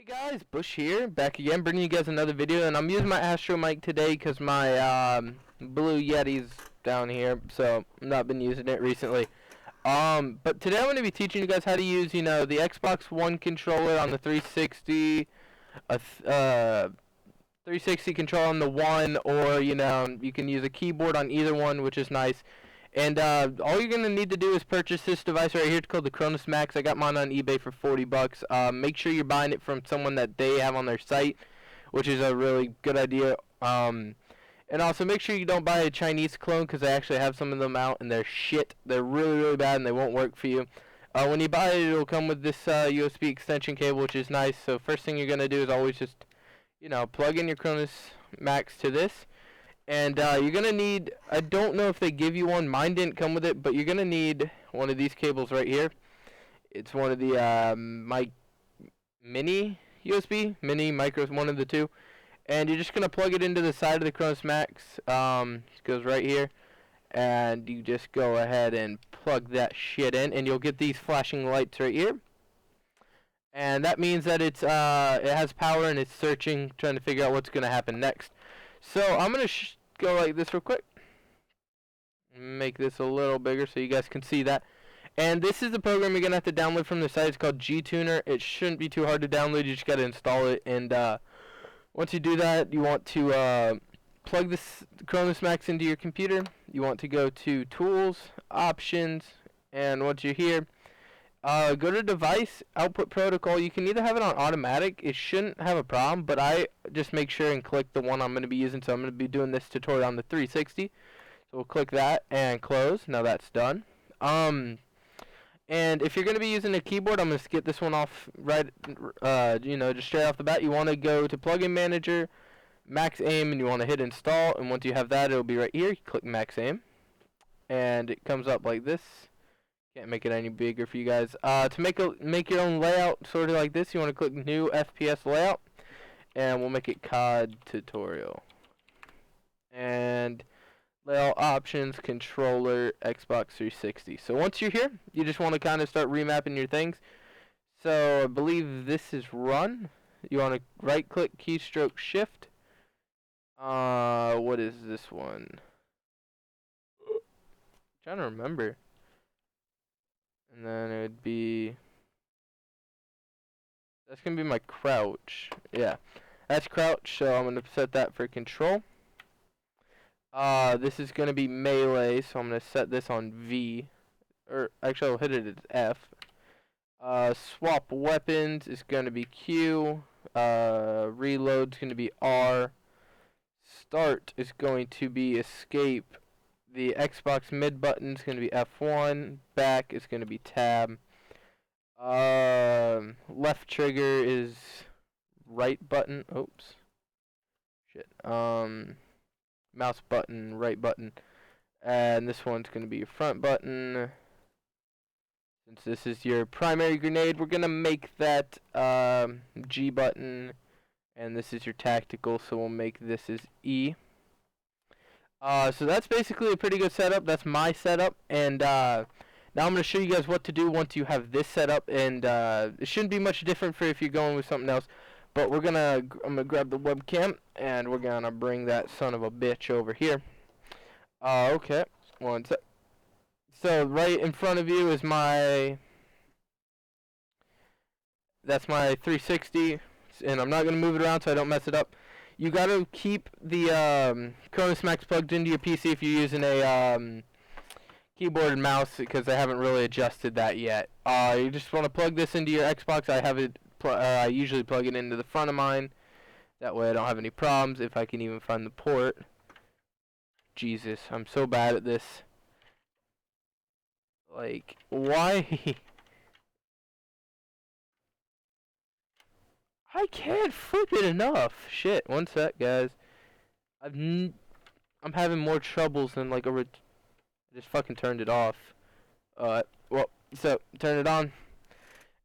Hey guys, Bush here, back again, bringing you guys another video, and I'm using my Astro mic today because my Blue Yeti's down here, so I've not been using it recently. But today I'm going to be teaching you guys how to use, the Xbox One controller on the 360, 360 controller on the One, or, you can use a keyboard on either one, which is nice. And all you're going to need to do is purchase this device right here. It's called the CronusMax. I got mine on eBay for 40 bucks. Make sure you're buying it from someone that they have on their site, which is a really good idea. And also make sure you don't buy a Chinese clone because I actually have some of them out and they're shit. They're really, really bad and they won't work for you. When you buy it, it'll come with this USB extension cable, which is nice. So first thing you're going to do is always just, plug in your CronusMax to this. And you're going to need, I don't know if they give you one, mine didn't come with it, but you're going to need one of these cables right here. It's one of the mini USB, mini, micro, one of the two. And you're just going to plug it into the side of the CronusMax. It goes right here. And you just go ahead and plug that shit in, and you'll get these flashing lights right here. And that means that it has power and it's searching, trying to figure out what's going to happen next. So I'm going to go like this real quick. Make this a little bigger so you guys can see that. And this is the program you're going to have to download from the site. It's called G-Tuner. It shouldn't be too hard to download. You just got to install it. And once you do that, you want to plug this CronusMax into your computer. You want to go to Tools, Options, and once you're here, go to Device, Output Protocol. You can either have it on automatic. It shouldn't have a problem, but I just make sure and click the one I'm going to be using. So I'm going to be doing this tutorial on the 360. So we'll click that and close. Now that's done. And if you're going to be using a keyboard, I'm going to skip this one off right, just straight off the bat. You want to go to Plugin Manager, Max Aim, and you want to hit Install. And once you have that, it'll be right here. You click Max Aim, and it comes up like this. Can't make it any bigger for you guys. To make your own layout, sort of like this, you want to click New FPS Layout, and we'll make it COD Tutorial. And Layout Options, Controller, Xbox 360. So once you're here, you just want to kind of start remapping your things. So I believe this is Run. You want to right-click, keystroke, Shift. What is this one? I'm trying to remember. And then it would be, that's going to be my crouch. Yeah, that's crouch, so I'm going to set that for control. This is going to be melee, so I'm going to set this on V. Or, actually, I'll hit it at F. Swap weapons is going to be Q. Reload is going to be R. Start is going to be escape. The Xbox mid button is going to be F1. Back is going to be tab. Left trigger is right button. Oops. Shit. Mouse button, right button. And this one's going to be your front button. Since this is your primary grenade, we're going to make that G button. And this is your tactical, so we'll make this as E. So that's basically a pretty good setup. That's my setup, and now I'm going to show you guys what to do once you have this set up, and it shouldn't be much different for if you're going with something else, but I'm going to grab the webcam, and we're going to bring that son of a bitch over here. Okay, one sec. So right in front of you is that's my 360, and I'm not going to move it around so I don't mess it up. You gotta keep the CronusMax plugged into your PC if you're using a keyboard and mouse, because I haven't really adjusted that yet. You just want to plug this into your Xbox. I have it. I usually plug it into the front of mine. That way I don't have any problems if I can even find the port. Jesus, I'm so bad at this. Like, why? I can't flip it enough. Shit, one sec, guys. I'm having more troubles than like I just fucking turned it off. Well, so turn it on,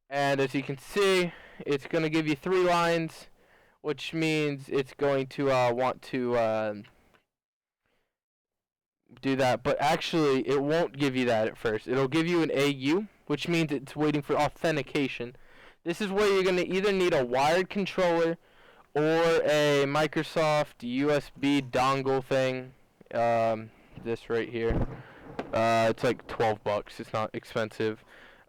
and as you can see, it's gonna give you 3 lines, which means it's going to want to do that. But actually, it won't give you that at first. It'll give you an AU, which means it's waiting for authentication. This is where you're going to either need a wired controller or a Microsoft USB dongle thing. This right here. It's like 12 bucks. It's not expensive.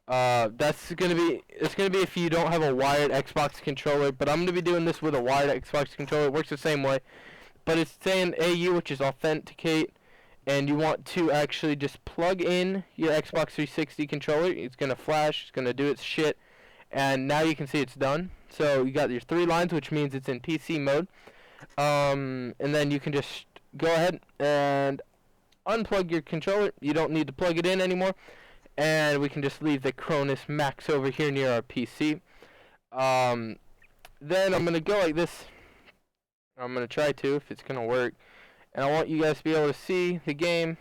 It's gonna be if you don't have a wired Xbox controller, but I'm gonna be doing this with a wired Xbox controller. It works the same way, but it's saying AU, which is authenticate, and you want to actually just plug in your Xbox 360 controller. It's gonna flash. It's gonna do its shit, and now you can see it's done. So you got your 3 lines, which means it's in PC mode. And then you can just go ahead and unplug your controller. You don't need to plug it in anymore. And we can just leave the CronusMax over here near our PC. Then I'm going to go like this. I'm going to try to, if it's going to work. And I want you guys to be able to see the game.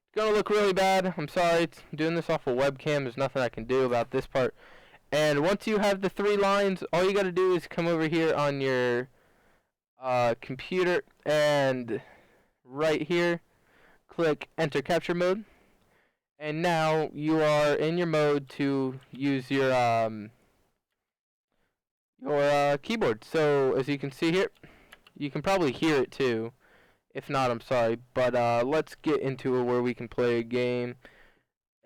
It's going to look really bad. I'm sorry. I'm doing this off a webcam. There's nothing I can do about this part. And once you have the 3 lines, all you got to do is come over here on your computer. And right here, click Enter Capture Mode. And now you are in your mode to use your keyboard. So as you can see here, you can probably hear it too. If not, I'm sorry. But let's get into it where we can play a game.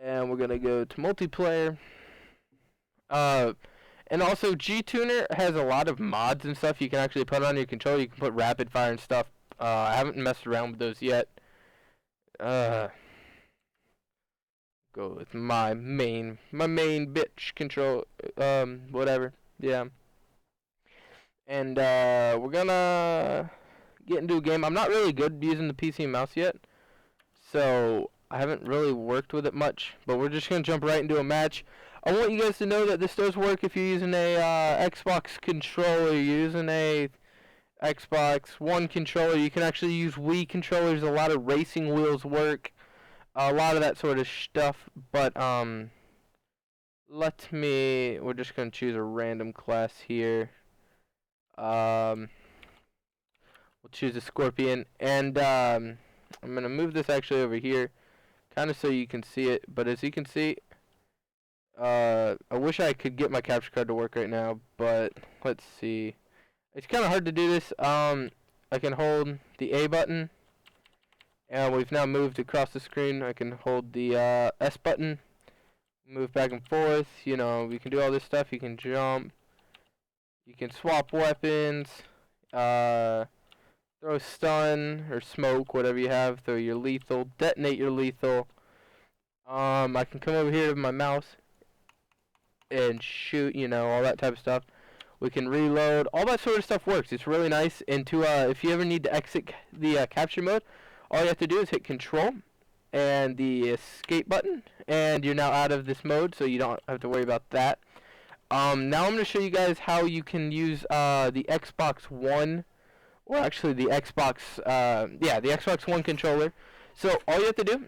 And we're gonna go to multiplayer. And also G-Tuner has a lot of mods and stuff you can actually put on your controller. You can put rapid fire and stuff. I haven't messed around with those yet. Go with my main bitch control, whatever, yeah. And we're gonna get into a game. I'm not really good using the PC mouse yet, so I haven't really worked with it much, but we're just gonna jump right into a match. I want you guys to know that this does work if you're using a Xbox controller. You're using a Xbox One controller. You can actually use Wii controllers. A lot of racing wheels work. A lot of that sort of stuff, but we're just gonna choose a random class here. We'll choose a Scorpion, and I'm gonna move this actually over here, kind of so you can see it. But as you can see, I wish I could get my capture card to work right now, but let's see. It's kind of hard to do this. I can hold the A button. And we've now moved across the screen. I can hold the S button, move back and forth. You know, we can do all this stuff. You can jump. You can swap weapons. Throw stun or smoke, whatever you have. Throw your lethal. Detonate your lethal. I can come over here with my mouse and shoot. You know, all that type of stuff. We can reload. All that sort of stuff works. It's really nice. And if you ever need to exit the capture mode, all you have to do is hit Control and the escape button, and you're now out of this mode, so you don't have to worry about that. Now I'm going to show you guys how you can use the Xbox One, or actually the Xbox, the Xbox One controller. So all you have to do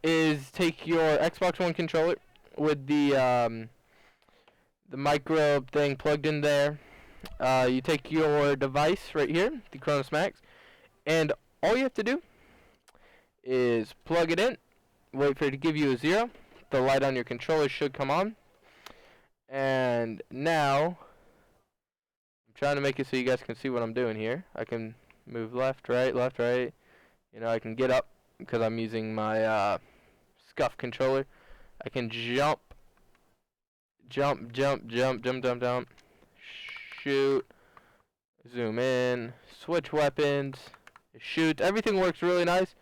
is take your Xbox One controller with the micro thing plugged in there. You take your device right here, the CronusMax, and all you have to do is plug it in, wait for it to give you a 0. The light on your controller should come on. And now I'm trying to make it so you guys can see what I'm doing here. I can move left, right. You know, I can get up because I'm using my scuff controller. I can jump, shoot, zoom in, switch weapons, shoot. Everything works really nice.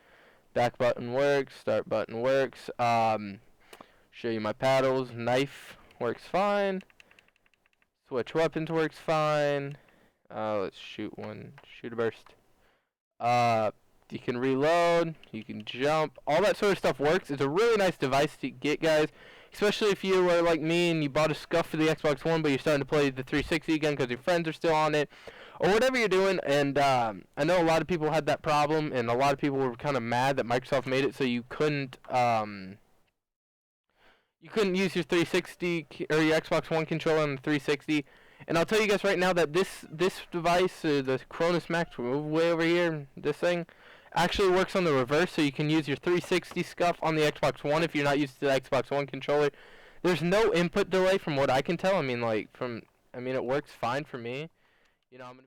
Back button works, start button works. Show you my paddles. Knife works fine. Switch weapons works fine. Let's shoot a burst. You can reload, you can jump. All that sort of stuff works. It's a really nice device to get, guys. Especially if you were like me and you bought a scuff for the Xbox One, but you're starting to play the 360 again because your friends are still on it, or whatever you're doing. And I know a lot of people had that problem, and a lot of people were kind of mad that Microsoft made it so you couldn't use your 360 or your Xbox One controller on the 360. And I'll tell you guys right now that this device, the CronusMax, way over here, this thing, actually works on the reverse, so you can use your 360 scuff on the Xbox One if you're not used to the Xbox One controller. There's no input delay from what I can tell. I mean, like, it works fine for me. You know, I'm gonna